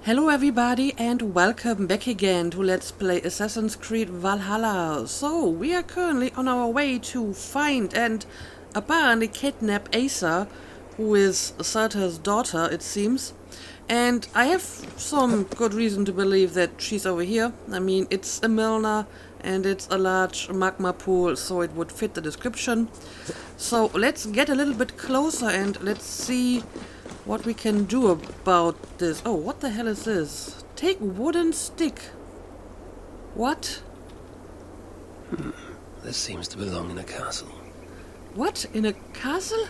Hello everybody and welcome back again to Let's Play Assassin's Creed Valhalla. So, we are currently on our way to find and apparently kidnap Eysa, who is Sartor's daughter, it seems. And I have some good reason to believe that she's over here. I mean, it's a Milner and it's a large magma pool, so it would fit the description. So, let's get a little bit closer and let's see what we can do about this. Oh, what the hell is this? Take wooden stick. What? This seems to belong in a castle. What? In a castle?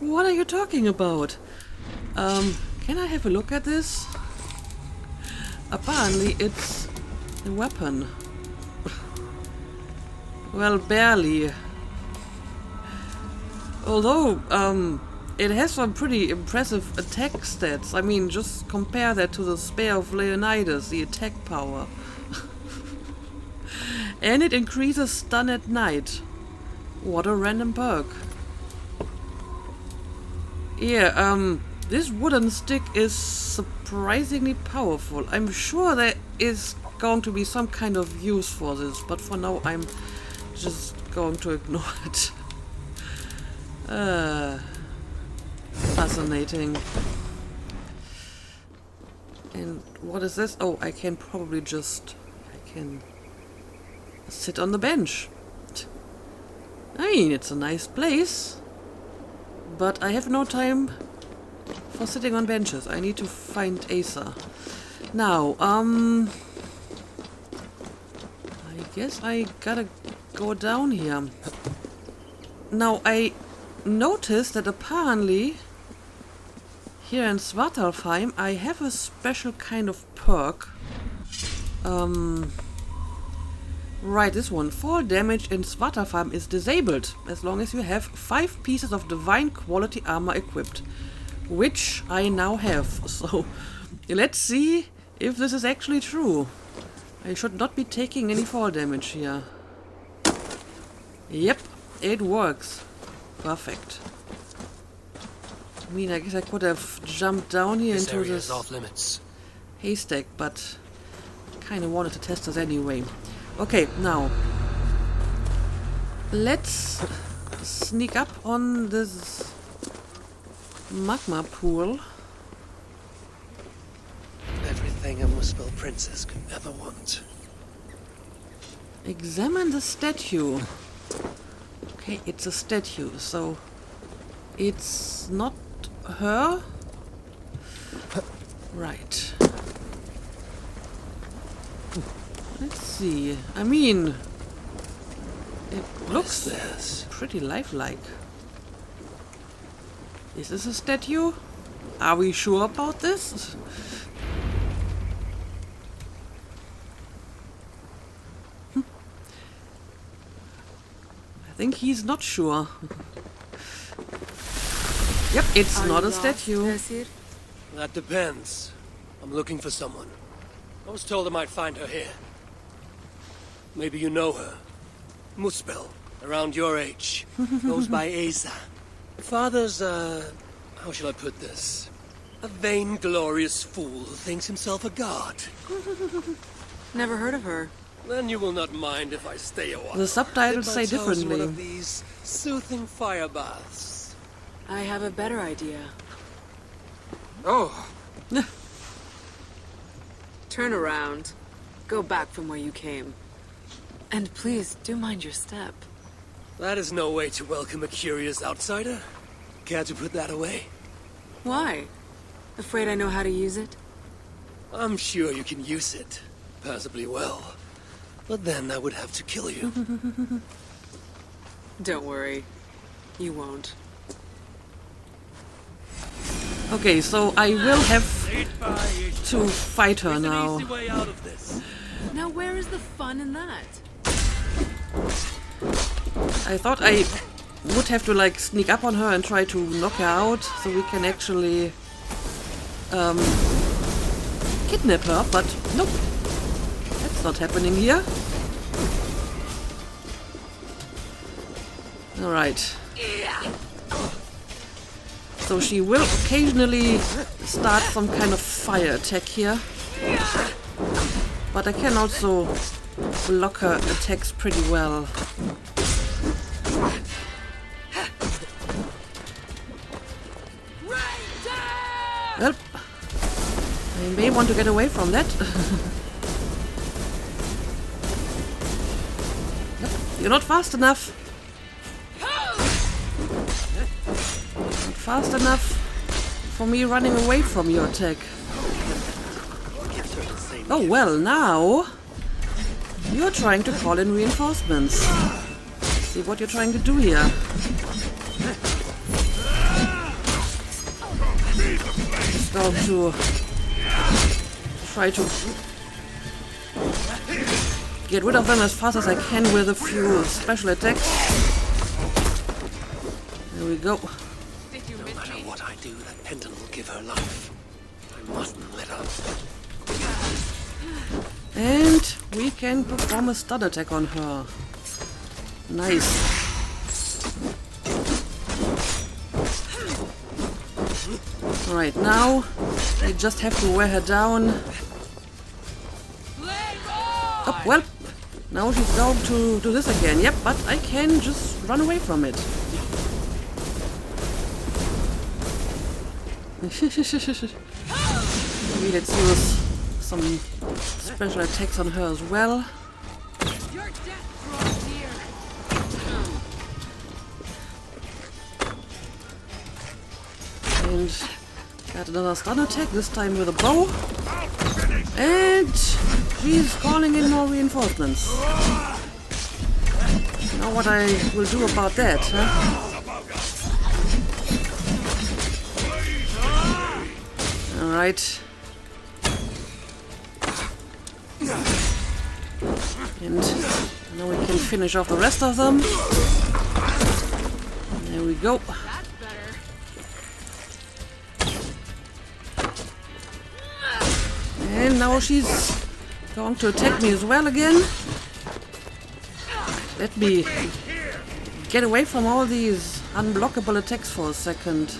What are you talking about? Can I have a look at this? Apparently it's a weapon. Well, barely. Although, it has some pretty impressive attack stats. I mean, just compare that to the Spear of Leonidas, the attack power. And it increases stun at night. What a random perk. Yeah, this wooden stick is surprisingly powerful. I'm sure there is going to be some kind of use for this, but for now I'm just going to ignore it. Fascinating. And what is this? Oh, I can probably just... I can sit on the bench. I mean, it's a nice place. But I have no time for sitting on benches. I need to find Eysa. Now, I guess I gotta go down here. Now, I noticed that apparently here in Svartalfheim I have a special kind of perk. Right, this one. Fall damage in Svartalfheim is disabled as long as you have 5 pieces of divine quality armor equipped, which I now have. So let's see if this is actually true. I should not be taking any fall damage here. Yep, it works. Perfect. I mean, I guess I could have jumped down here into this off limits. haystack, but kind of wanted to test this anyway. Okay, now let's sneak up on this magma pool. Everything a Muspel princess could ever want. Examine the statue. Okay, it's a statue, so it's not her. Right. Let's see. I mean, it looks pretty lifelike. Is this a statue? Are we sure about this? I think he's not sure. Yep, it's not a statue. That depends. I'm looking for someone. I was told I might find her here. Maybe you know her. Muspel, around your age. Goes by Eysa. Father's, how shall I put this? A vainglorious fool who thinks himself a god. Never heard of her. Then you will not mind if I stay a while. The subtitles say Dip my toes in one differently. of these soothing fire baths. I have a better idea. Oh, Turn around. Go back from where you came. And please, do mind your step. that is no way to welcome a curious outsider. Care to put that away? Why? Afraid I know how to use it? I'm sure you can use it. Passably well. But then I would have to kill you. Don't worry. You won't. Okay, so I will have to fight her now. Now where is the fun in that? I thought I would have to like sneak up on her and try to knock her out so we can actually kidnap her, but nope. That's not happening here. Alright. So she will occasionally start some kind of fire attack here. But I can also block her attacks pretty well. Well, I may want to get away from that. Yep, you're not fast enough. Not fast enough for me running away from your attack. Oh well, now you're trying to call in reinforcements. See what you're trying to do here. Just going to try to get rid of them as fast as I can with a few special attacks. There we go. No matter what I do, that pendant will give her life. I mustn't let her. And we can perform a stun attack on her. Nice. Alright, now we just have to wear her down. Oh, well, now she's going to do this again. Yep, but I can just run away from it. Maybe let's use some special attacks on her as well. And got another stun attack, this time with a bow. And she's calling in more reinforcements. Now what I will do about that, huh? Alright. And now we can finish off the rest of them. There we go. And now she's going to attack me as well again. Let me get away from all these unblockable attacks for a second.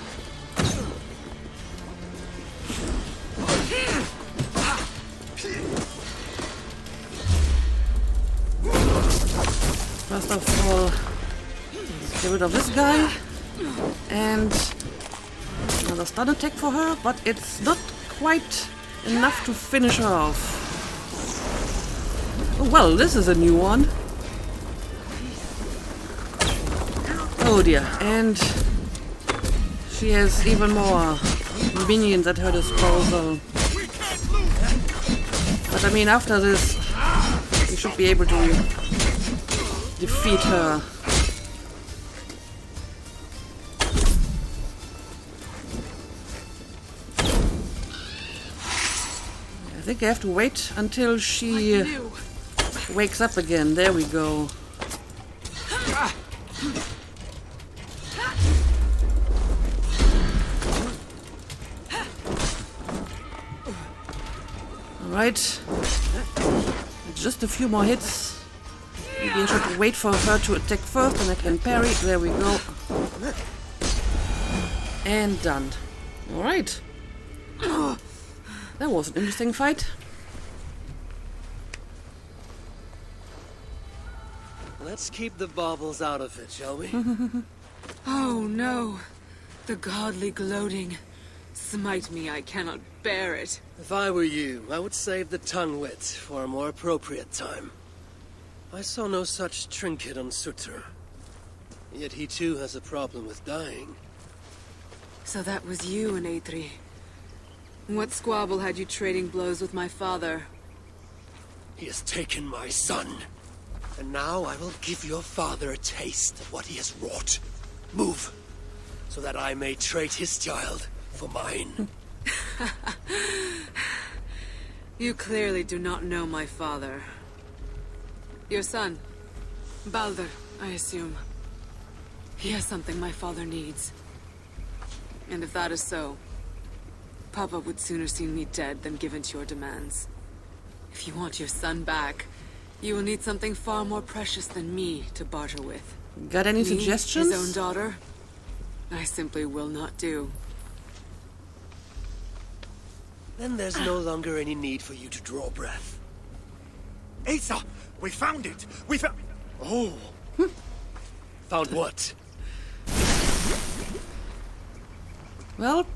First of all, let's get rid of this guy. And another stun attack for her, but it's not quite enough to finish her off. Oh, well, this is a new one. Oh dear, and she has even more minions at her disposal. But I mean, after this, we should be able to defeat her. I think I have to wait until she wakes up again. There we go. Alright. Just a few more hits. Maybe I should wait for her to attack first and I can parry. There we go. And done. Alright. That was an interesting fight. Let's keep the baubles out of it, shall we? Oh no. The godly gloating. Smite me, I cannot bear it. If I were you, I would save the tongue wit for a more appropriate time. I saw no such trinket on Sutter. Yet he too has a problem with dying. So that was you and Eitri. What squabble had you trading blows with my father? He has taken my son. And now I will give your father a taste of what he has wrought. Move, so that I may trade his child for mine. You clearly do not know my father. Your son, Baldur, I assume. He has something my father needs. And if that is so, Papa would sooner see me dead than give in to your demands. If you want your son back, you will need something far more precious than me to barter with. Got any Me, suggestions? his own daughter? I simply will not do. Then there's no longer any need for you to draw breath. Eysa, we found it. We found. Oh, Found what? Well,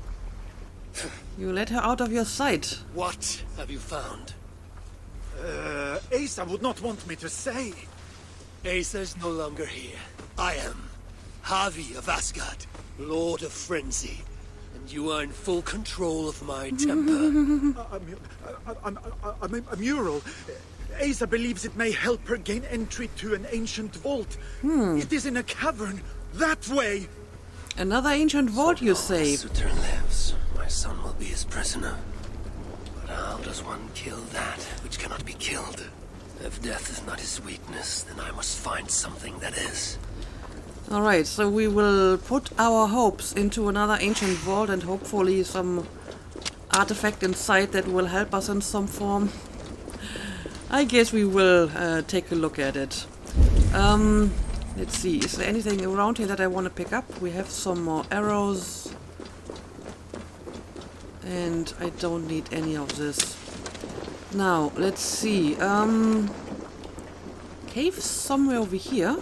you let her out of your sight. What have you found? Eysa would not want me to say. Eysa's no longer here. I am. Harvey of Asgard, Lord of Frenzy. And you are in full control of my temper. A mural. Eysa believes it may help her gain entry to an ancient vault. It is in a cavern. That way. Another ancient vault, you say? Sutter lives. My son will be his prisoner. But how does one kill that which cannot be killed? If death is not his weakness, then I must find something that is. Alright, so we will put our hopes into another ancient vault and hopefully some artifact inside that will help us in some form. I guess we will take a look at it. Let's see, is there anything around here that I want to pick up? We have some more arrows. And I don't need any of this. Now, let's see. Cave somewhere over here.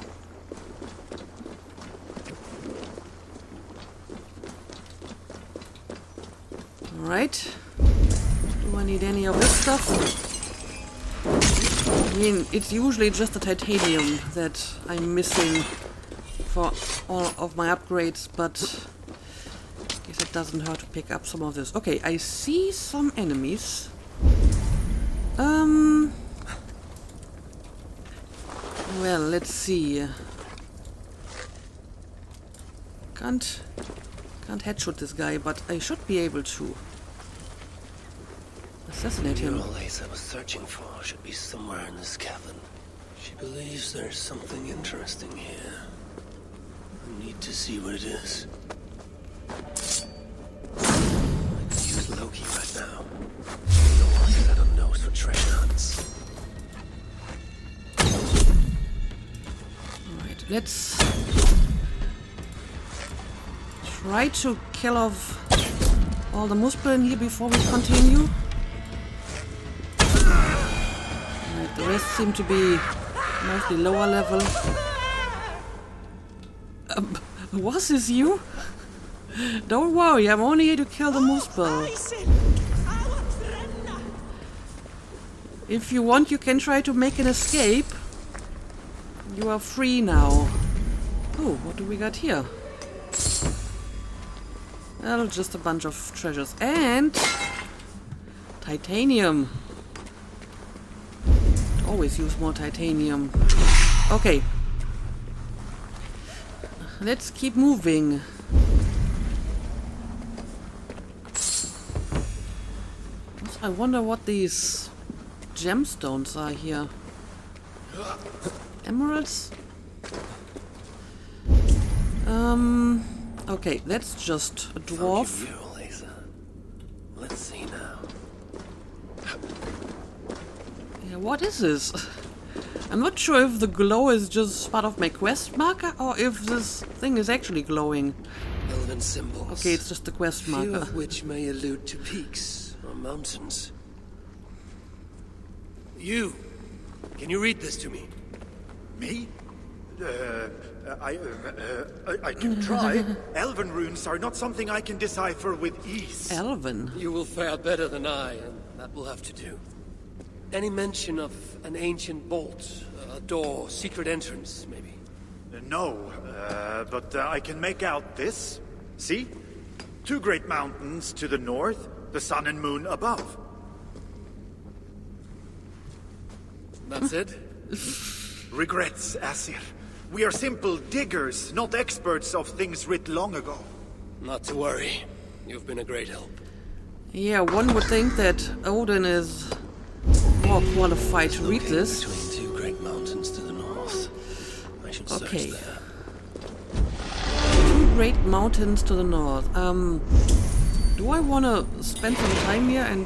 Alright. Do I need any of this stuff? I mean, it's usually just the titanium that I'm missing for all of my upgrades, but I guess it doesn't hurt to pick up some of this. Okay, I see some enemies. Well, let's see. Can't headshot this guy, but I should be able to assassinate The him. mural Eysa was searching for should be somewhere in this cavern. She believes there's something interesting here. I need to see what it is. I could use Loki right now. No one has had a nose for treasure hunts. Alright, let's try to kill off all the Muspel in here before we continue. Alright, the rest seem to be mostly lower level. Was this you? Don't worry, I'm only here to kill the Muspel. If you want, you can try to make an escape. You are free now. Oh, what do we got here? Well, just a bunch of treasures. And titanium. Always use more titanium. Okay. Let's keep moving. I wonder what these gemstones are here. Emeralds? Okay, that's just a dwarf. Mural, Eysa. Let's see now. Yeah, what is this? I'm not sure if the glow is just part of my quest marker or if this thing is actually glowing. Elven symbols. Okay, it's just the quest Few marker. of which may allude to peaks or mountains. You! Can you read this to me? Me? I can try. Elven runes are not something I can decipher with ease. Elven? You will fare better than I, and that will have to do. Any mention of an ancient vault, a door, secret entrance, maybe? No, but I can make out this. See? Two great mountains to the north, the sun and moon above. That's it? Regrets, Asir. We are simple diggers, not experts of things writ long ago. Not to worry. You've been a great help. Yeah, one would think that Odin is more qualified to read this. Between two great mountains to the north. I should search Okay. there. Two great mountains to the north. Do I want to spend some time here and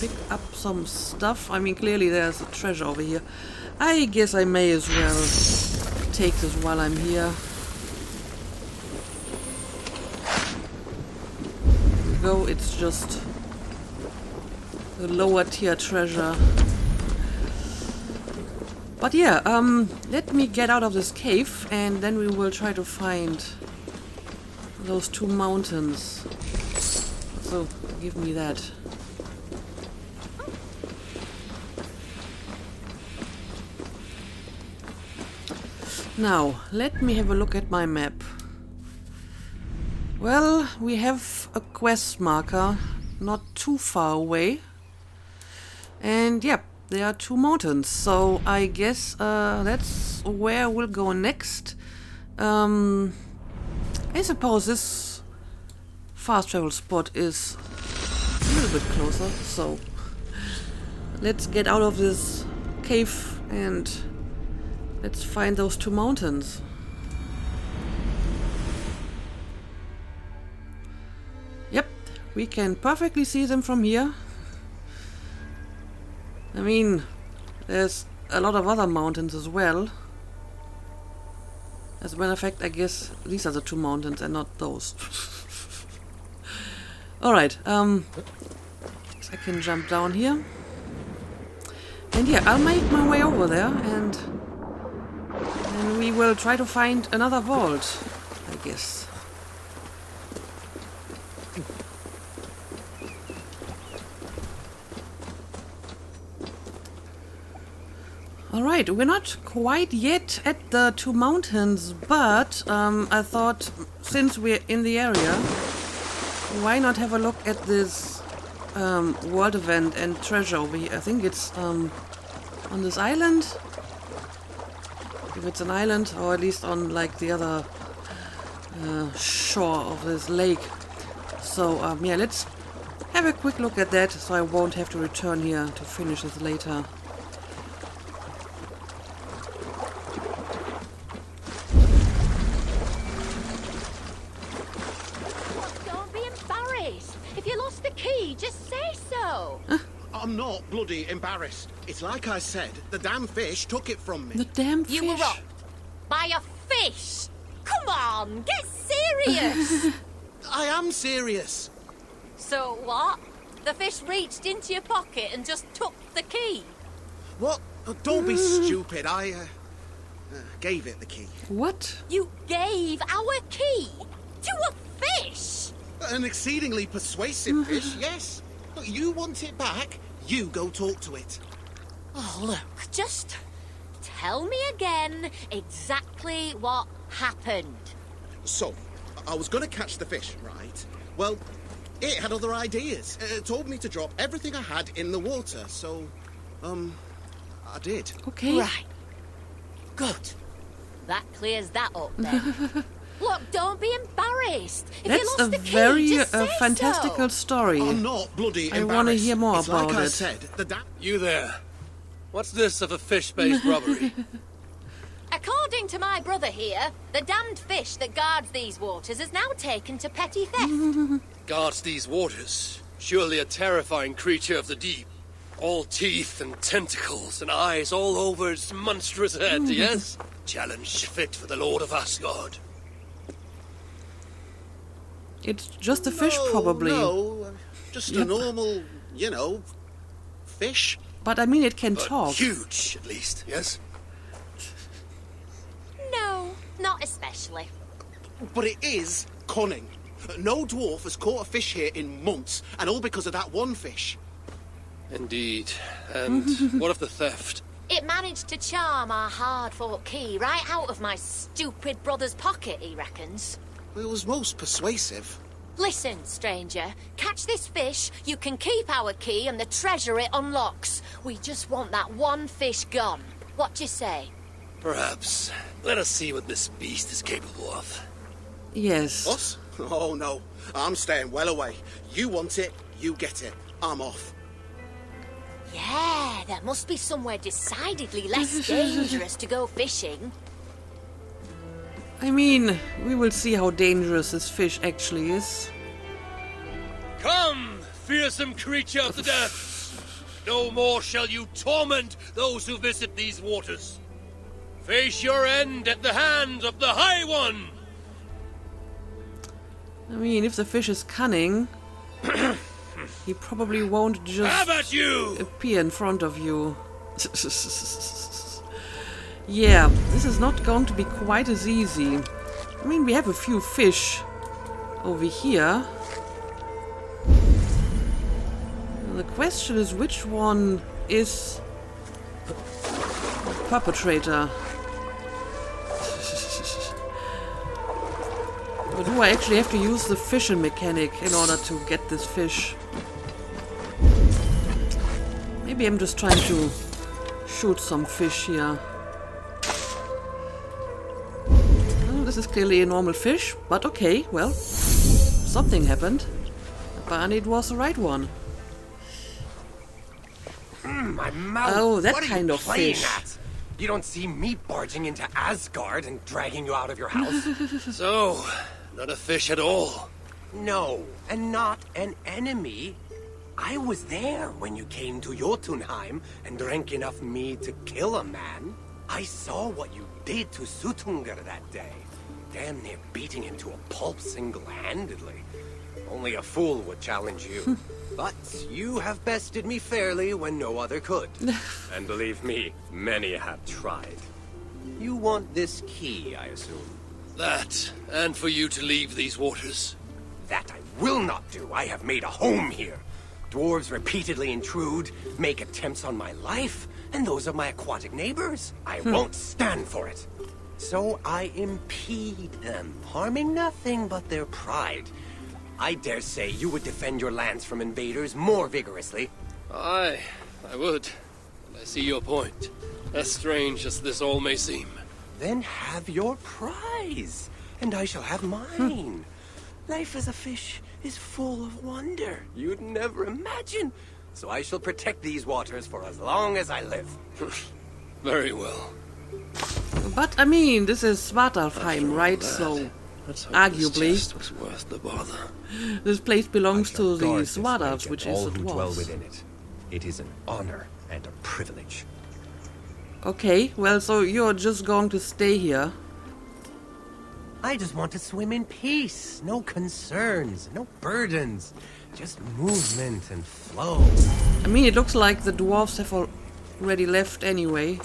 pick up some stuff? I mean, clearly there's a treasure over here. I guess I may as well take this while I'm here. There we go, it's just the lower tier treasure. But yeah, let me get out of this cave and then we will try to find those 2 mountains. So, give me that. Now, let me have a look at my map. Well, we have a quest marker not too far away. And yeah, there are 2 mountains. So I guess that's where we'll go next. I suppose this fast travel spot is a little bit closer. So let's get out of this cave and let's find those 2 mountains. Yep, we can perfectly see them from here. I mean, there's a lot of other mountains as well. As a matter of fact, I guess these are the 2 mountains and not those. Alright, so I can jump down here. And yeah, I'll make my way over there and we will try to find another vault, I guess. Alright, we're not quite yet at the 2 mountains, but I thought since we're in the area, why not have a look at this world event and treasure over here. I think it's on this island. If it's an island, or at least on like the other shore of this lake. So yeah, let's have a quick look at that so I won't have to return here to finish this later. Don't be embarrassed. If you lost the key, just say so. I'm not bloody embarrassed. It's like I said, the damn fish took it from me. The damn fish. You were robbed by a fish. Come on, get serious. I am serious. So what? The fish reached into your pocket and just took the key? What? Oh, don't be stupid. I gave it the key. What? You gave our key to a fish? An exceedingly persuasive fish, yes. But you want it back, you go talk to it. Oh, look, just tell me again exactly what happened. So, I was going to catch the fish, right? Well, it had other ideas. It told me to drop everything I had in the water, so, I did. Okay. Right. Good. That clears that up then. Look, don't be embarrassed. If you That's lost a the key, very just say fantastical so. story. I'm not bloody I embarrassed. wanna hear more it's about like I it. said, the damn... You there. What's this of a fish-based robbery? According to my brother here, the damned fish that guards these waters is now taken to petty theft. Guards these waters. Surely a terrifying creature of the deep. All teeth and tentacles and eyes all over its monstrous head, yes? Challenge fit for the Lord of Asgard. It's just a fish, No, probably. No, just Yep. a normal, you know, fish. But I mean, it can But talk. huge, at least, yes? No, not especially. But it is cunning. No dwarf has caught a fish here in months, and all because of that one fish. Indeed. And what of the theft? It managed to charm our hard-fought key right out of my stupid brother's pocket, he reckons. It was most persuasive. Listen, stranger, catch this fish, you can keep our key and the treasure it unlocks. We just want that one fish gone. What do you say? Perhaps. Let us see what this beast is capable of. Yes. Us? Oh, no. I'm staying well away. You want it, you get it. I'm off. Yeah, there must be somewhere decidedly less dangerous to go fishing. I mean, we will see how dangerous this fish actually is. Come, fearsome creature of the depths! No more shall you torment those who visit these waters. Face your end at the hands of the High One! I mean, if the fish is cunning... he probably won't How just about you? appear in front of you. Yeah, this is not going to be quite as easy. I mean, we have a few fish over here. The question is, which one is the perpetrator? Or do I actually have to use the fishing mechanic in order to get this fish? Maybe I'm just trying to shoot some fish here. Oh, this is clearly a normal fish, but okay, well, something happened. Apparently it was the right one. My mouth. Oh, that what are kind you of playing fish. At? You don't see me barging into Asgard and dragging you out of your house? So, not a fish at all. No, and not an enemy. I was there when you came to Jotunheim and drank enough mead to kill a man. I saw what you did to Suttungr that day. Damn near beating him to a pulp single-handedly. Only a fool would challenge you. But you have bested me fairly when no other could. And believe me, many have tried. You want this key, I assume? That, and for you to leave these waters. That I will not do. I have made a home here. Dwarves repeatedly intrude, make attempts on my life, and those of my aquatic neighbors. I won't stand for it. So I impede them, harming nothing but their pride. I dare say you would defend your lands from invaders more vigorously. Aye, I would. And I see your point. As strange as this all may seem. Then have your prize, and I shall have mine. Life as a fish is full of wonder you'd never imagine. So I shall protect these waters for as long as I live. Very well. But I mean, this is Svartalfheim, right? So Let's hope arguably, this chest was worth the bother. this place belongs I shall to the guard this Svartalfs, lake and which is all the who dwell dwarves. within it. It is an honor and a privilege. Okay, well, so you're just going to stay here. I just want to swim in peace. No concerns, no burdens. Just movement and flow. I mean, it looks like the dwarves have already left anyway.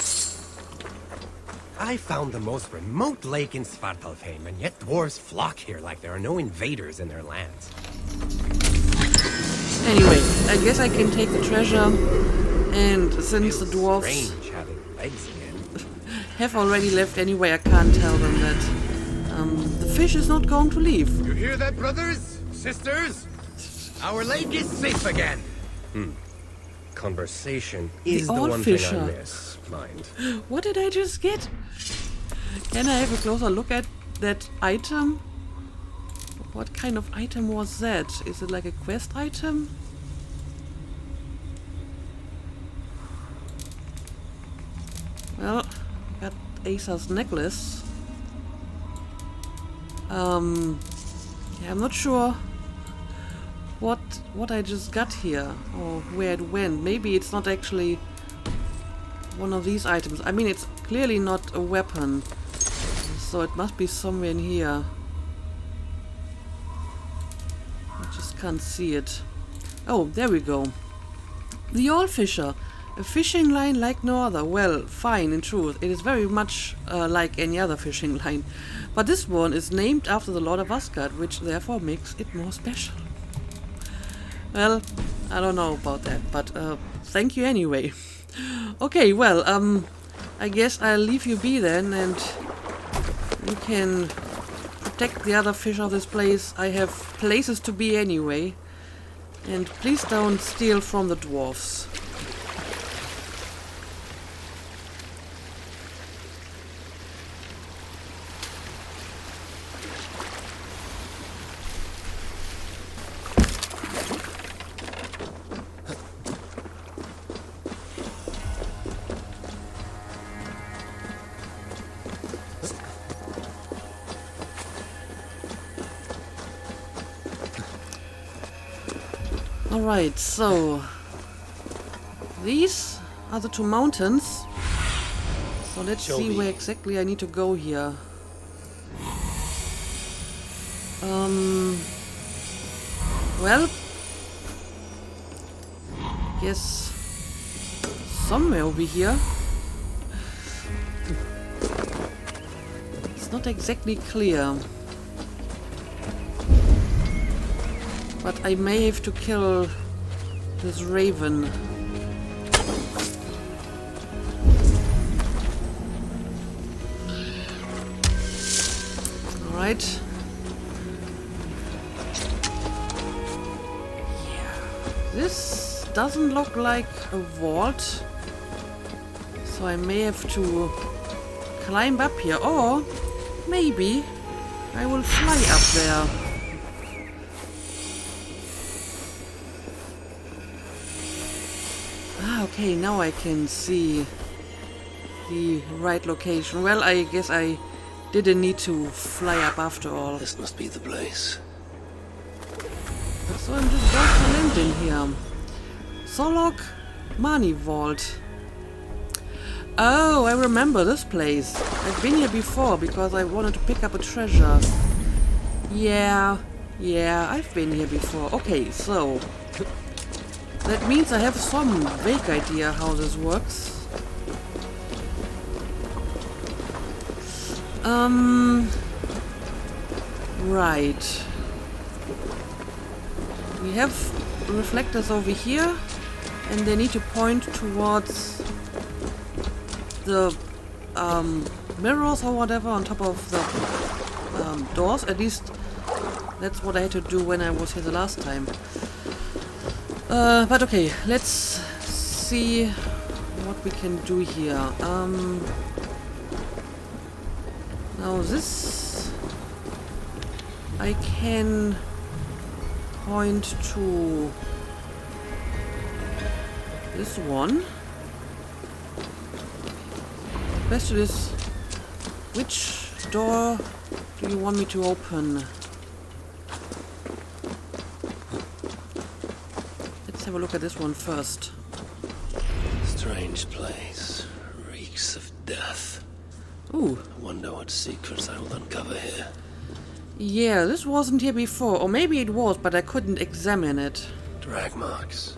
I found the most remote lake in Svartalfheim, and yet dwarves flock here like there are no invaders in their lands. Anyway, I guess I can take the treasure. And since the Feels dwarves strange having legs again. have already left anyway, I can't tell them that the fish is not going to leave. You hear that, brothers? Sisters? Our lake is safe again! Conversation is the one thing Allfisher. I miss, mind. What did I just get? Can I have a closer look at that item? What kind of item was that? Is it like a quest item? Well, got Eysa's necklace. Yeah, I'm not sure what I just got here or where it went. Maybe it's not actually one of these items. I mean, it's clearly not a weapon, so it must be somewhere in here. I just can't see it. Oh, there we go. The Allfisher. A fishing line like no other. Well, fine, in truth. It is very much like any other fishing line. But this one is named after the Lord of Asgard, which therefore makes it more special. Well, I don't know about that, but thank you anyway. Okay, well, I guess I'll leave you be then, and you can protect the other fish of this place. I have places to be anyway. And please don't steal from the dwarfs. Alright, so these are the two mountains. So let's Show see me. where exactly I need to go here. Well, guess somewhere over here. It's not exactly clear. But I may have to kill this raven. Alright. This doesn't look like a vault, so I may have to climb up here, or maybe I will fly up there. Ah, okay, now I can see the right location. Well, I guess I didn't need to fly up after all. This must be the place. So I'm just going to land in here. Solok Mani Vault. Oh, I remember this place. I've been here before because I wanted to pick up a treasure. Yeah, I've been here before. Okay, so that means I have some vague idea how this works. Right. We have reflectors over here, and they need to point towards the mirrors or whatever on top of the doors. At least that's what I had to do when I was here the last time. But okay, let's see what we can do here. Now this I can point to this one. The question is, which door do you want me to open? Let's have a look at this one first. Strange place. Reeks of death. Ooh. I wonder what secrets I will uncover here. Yeah, this wasn't here before. Or maybe it was, but I couldn't examine it. Drag marks.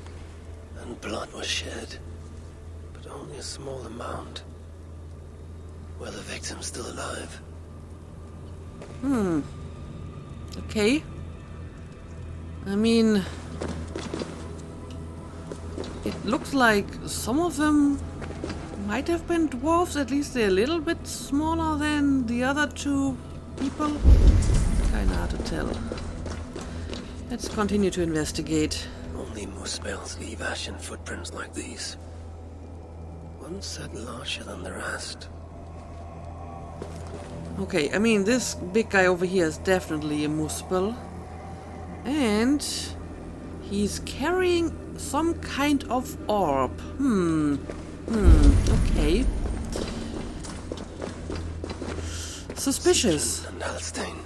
And blood was shed. But only a small amount. Were the victims still alive? Okay. I mean, it looks like some of them might have been dwarves. At least they're a little bit smaller than the other two people. Kinda hard to tell. Let's continue to investigate. Only Muspels leave ashen footprints like these. One set larger than the rest. Okay, I mean, this big guy over here is definitely a Muspel. And he's carrying some kind of orb. Okay. Suspicious. And Alstein.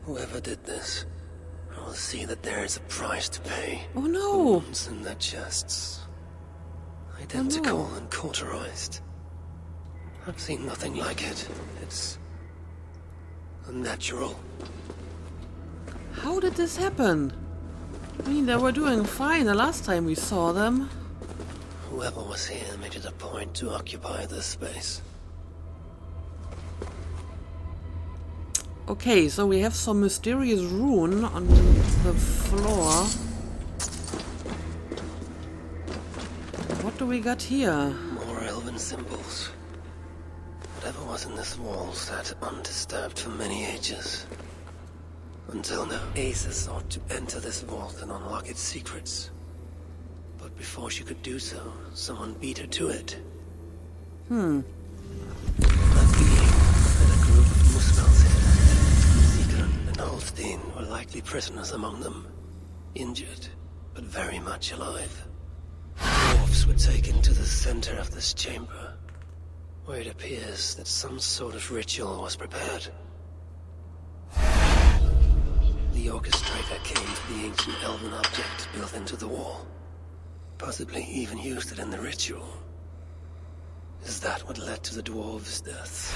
Whoever did this, I will see that there is a price to pay. Oh no! The wounds in their chests. Identical and cauterized. I've seen nothing like it. It's unnatural. How did this happen? I mean, they were doing fine the last time we saw them. Whoever was here made it a point to occupy this space. Okay, so we have some mysterious rune on the floor. What do we got here? More elven symbols. Whatever was in this wall sat undisturbed for many ages. Until now, Eysa sought to enter this vault and unlock its secrets. But before she could do so, someone beat her to it. That being and a group of Muspels here. Sigurd and Holstein were likely prisoners among them. Injured, but very much alive. Dwarfs were taken to the center of this chamber, where it appears that some sort of ritual was prepared. The orchestrator came to the ancient elven object built into the wall. Possibly even used it in the ritual. Is that what led to the dwarves' deaths?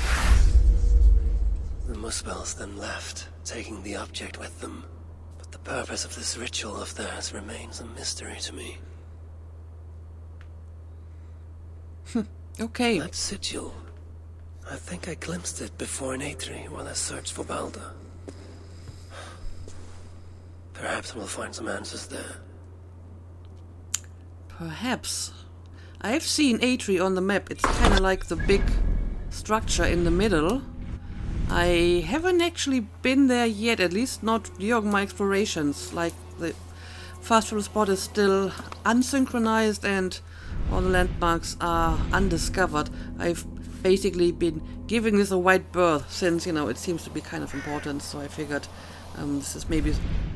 The Muspels then left, taking the object with them. But the purpose of this ritual of theirs remains a mystery to me. Okay. That sigil. I think I glimpsed it before in Atri while I searched for Balder. Perhaps we'll find some answers there. Perhaps. I've seen Atri on the map. It's kind of like the big structure in the middle. I haven't actually been there yet, at least not during my explorations. Like, the fast travel spot is still unsynchronized and all the landmarks are undiscovered. I've basically been giving this a wide berth since, you know, it seems to be kind of important, so I figured this is maybe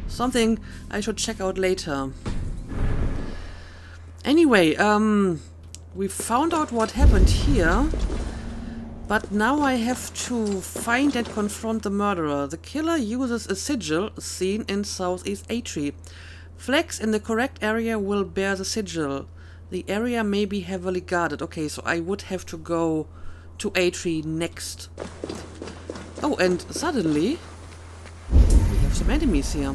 something I should check out later. Anyway, we found out what happened here, but now I have to find and confront the murderer. The killer uses a sigil seen in Southeast Atri. Flags in the correct area will bear the sigil. The area may be heavily guarded. Okay, so I would have to go to Atri next. Oh, and suddenly we have some enemies here.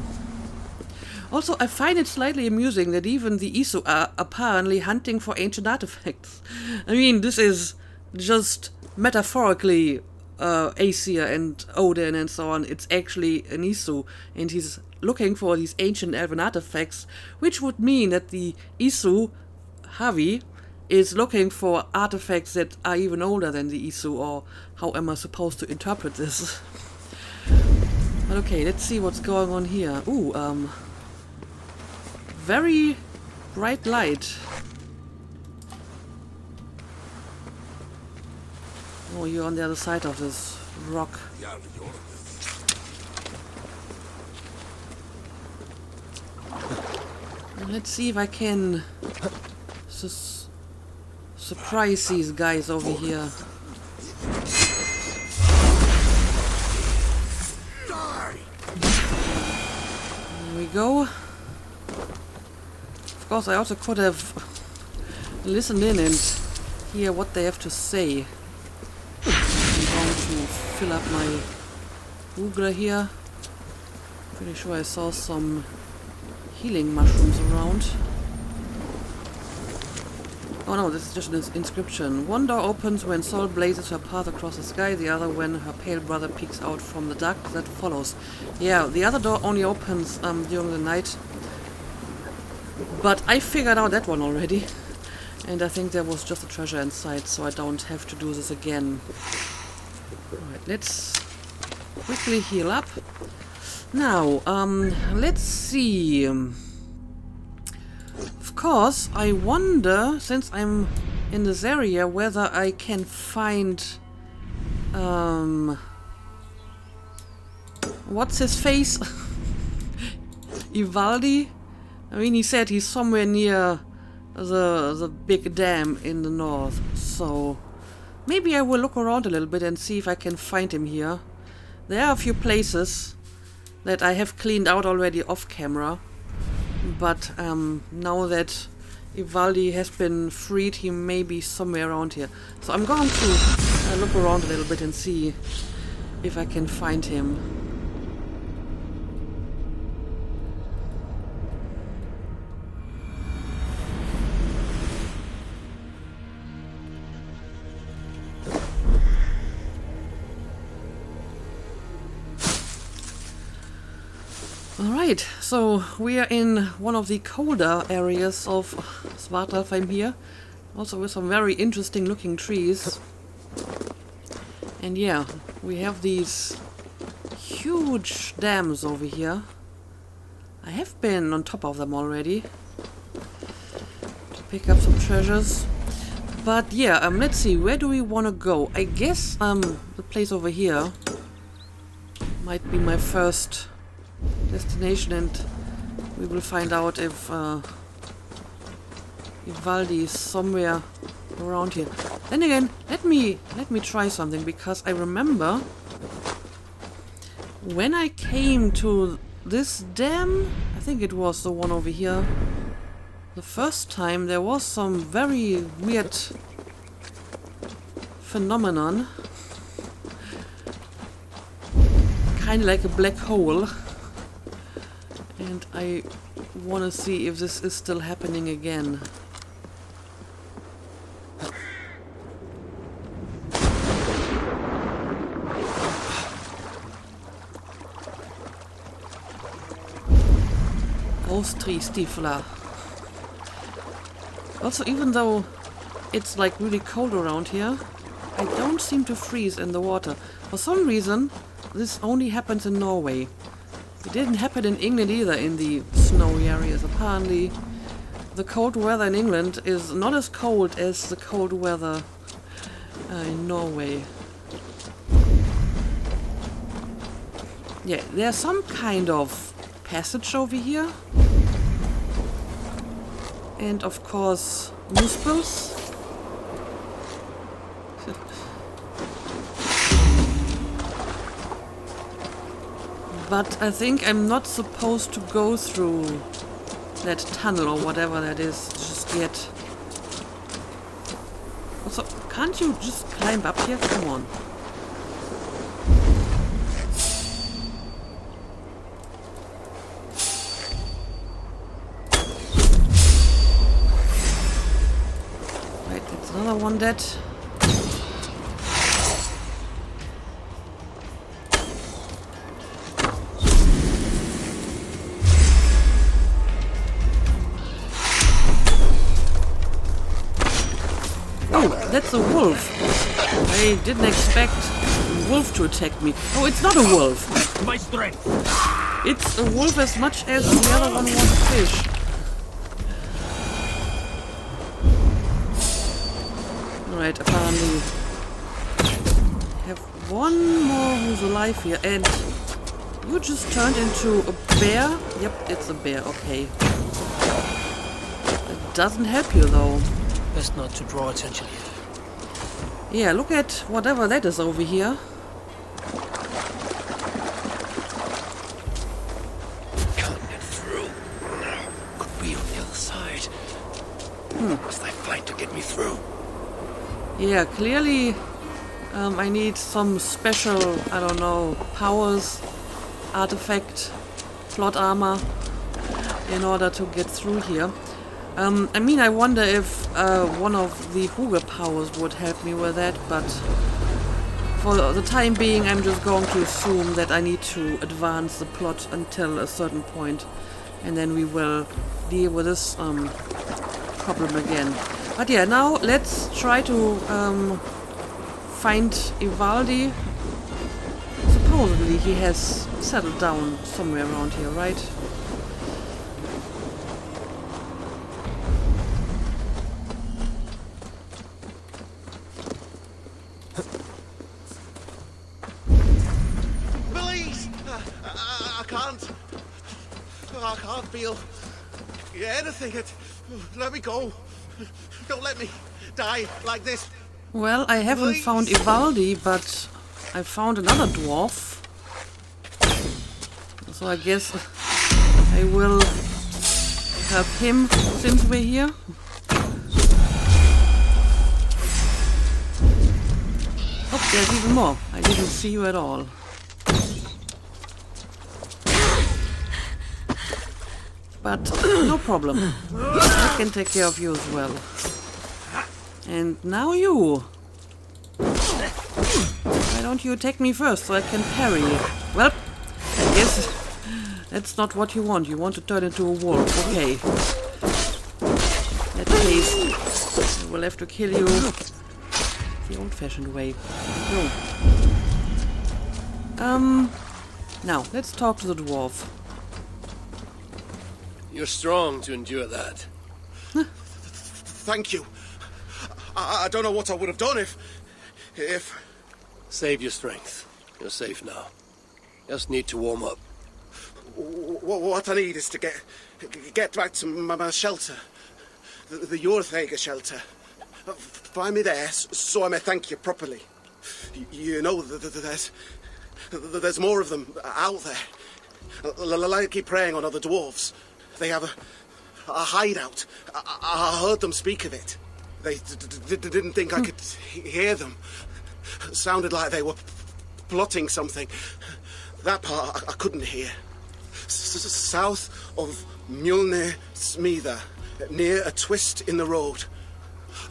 Also, I find it slightly amusing that even the Eysa are apparently hunting for ancient artifacts. I mean, this is just metaphorically Eysa and Odin and so on. It's actually an Eysa, and he's looking for these ancient elven artifacts, which would mean that the Eysa, Havi, is looking for artifacts that are even older than the Eysa, or how am I supposed to interpret this? But okay, let's see what's going on here. Ooh, very bright light. Oh, you're on the other side of this rock. Let's see if I can surprise these guys over here. There we go. Of course, I also could have listened in and hear what they have to say. I'm going to fill up my Google here. Pretty sure I saw some healing mushrooms around. Oh no, this is just an inscription. One door opens when Sol blazes her path across the sky, the other when her pale brother peeks out from the dark that follows. Yeah, the other door only opens during the night. But I figured out that one already. And I think there was just a treasure inside, so I don't have to do this again. Alright, let's quickly heal up. Now, let's see. Of course, I wonder, since I'm in this area, whether I can find... what's his face? Ivaldi? I mean, he said he's somewhere near the big dam in the north, so maybe I will look around a little bit and see if I can find him here. There are a few places that I have cleaned out already off camera, but now that Ivaldi has been freed, he may be somewhere around here. So I'm going to look around a little bit and see if I can find him. Alright, so we are in one of the colder areas of Svartalfheim here, also with some very interesting looking trees. And yeah, we have these huge dams over here. I have been on top of them already to pick up some treasures. But yeah, let's see, where do we want to go? I guess the place over here might be my first destination, and we will find out if Ivaldi is somewhere around here. Then again, let me try something, because I remember when I came to this dam, I think it was the one over here, the first time, there was some very weird phenomenon, kind of like a black hole. And I want to see if this is still happening again. Austri-Stiefler. Also, even though it's like really cold around here, I don't seem to freeze in the water. For some reason, this only happens in Norway. It didn't happen in England either, in the snowy areas. Apparently, the cold weather in England is not as cold as the cold weather in Norway. Yeah, there's some kind of passage over here. And of course, muspels. But I think I'm not supposed to go through that tunnel or whatever that is just yet. Also, can't you just climb up here? Come on. Right, that's another one dead. That's a wolf. I didn't expect a wolf to attack me. Oh, it's not a wolf. My strength. It's a wolf as much as the other one was a fish. Alright, apparently I have one more who's alive here, and you just turned into a bear? Yep, it's a bear, okay. That doesn't help you though. Best not to draw attention here. Yeah, look at whatever that is over here. Can't get through. Could be on the other side. Must I fight to get me through? Yeah, clearly I need some special, I don't know, powers, artifact, plot armor in order to get through here. I mean, I wonder if one of the Hooger powers would help me with that, but for the time being I'm just going to assume that I need to advance the plot until a certain point, and then we will deal with this problem again. But yeah, now let's try to find Ivaldi. Supposedly he has settled down somewhere around here, right? I can't feel anything. Let me go. Don't let me die like this. Well, I haven't found Ivaldi, but I found another dwarf. So I guess I will help him since we're here. Oh, there's even more. I didn't see you at all. But no problem. I can take care of you as well. And now you. Why don't you attack me first so I can parry? Well, I guess that's not what you want. You want to turn into a wolf. Okay. In that case, I will have to kill you the old-fashioned way. Go. Now, let's talk to the dwarf. You're strong to endure that. Thank you. I don't know what I would have done if... Save your strength. You're safe now. Just need to warm up. What I need is to get back to my shelter. The Jorthager shelter. Find me there so I may thank you properly. You know, there's more of them out there. Like keep preying on other dwarves. They have a hideout. I heard them speak of it. They didn't think I could hear them. Sounded like they were plotting something. That part I couldn't hear. South of Mjolnir Smida, near a twist in the road.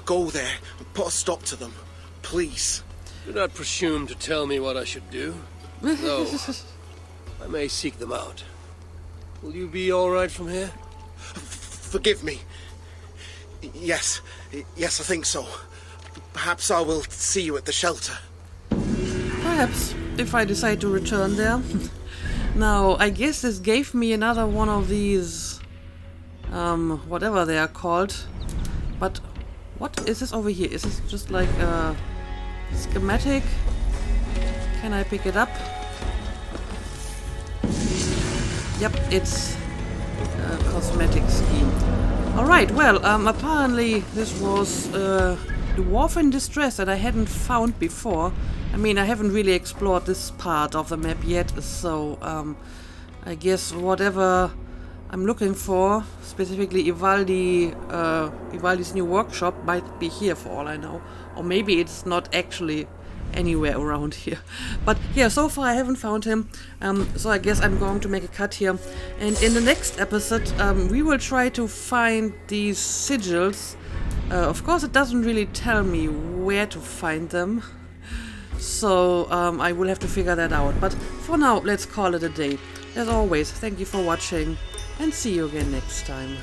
Go there and put a stop to them, please. Do not presume to tell me what I should do. Though, I may seek them out. Will you be alright from here? Forgive me. Yes, yes, I think so. Perhaps I will see you at the shelter. Perhaps, if I decide to return there. Now, I guess this gave me another one of these, whatever they are called. But what is this over here? Is this just like a schematic? Can I pick it up? Yep, it's a cosmetic scheme. Alright, well, apparently this was the Dwarf in Distress that I hadn't found before. I mean, I haven't really explored this part of the map yet, so I guess whatever I'm looking for, specifically Ivaldi's new workshop, might be here for all I know. Or maybe it's not actually anywhere around here. But yeah, so far I haven't found him, so I guess I'm going to make a cut here. And in the next episode, we will try to find these sigils. Of course, it doesn't really tell me where to find them, so I will have to figure that out. But for now, let's call it a day. As always, thank you for watching, and see you again next time.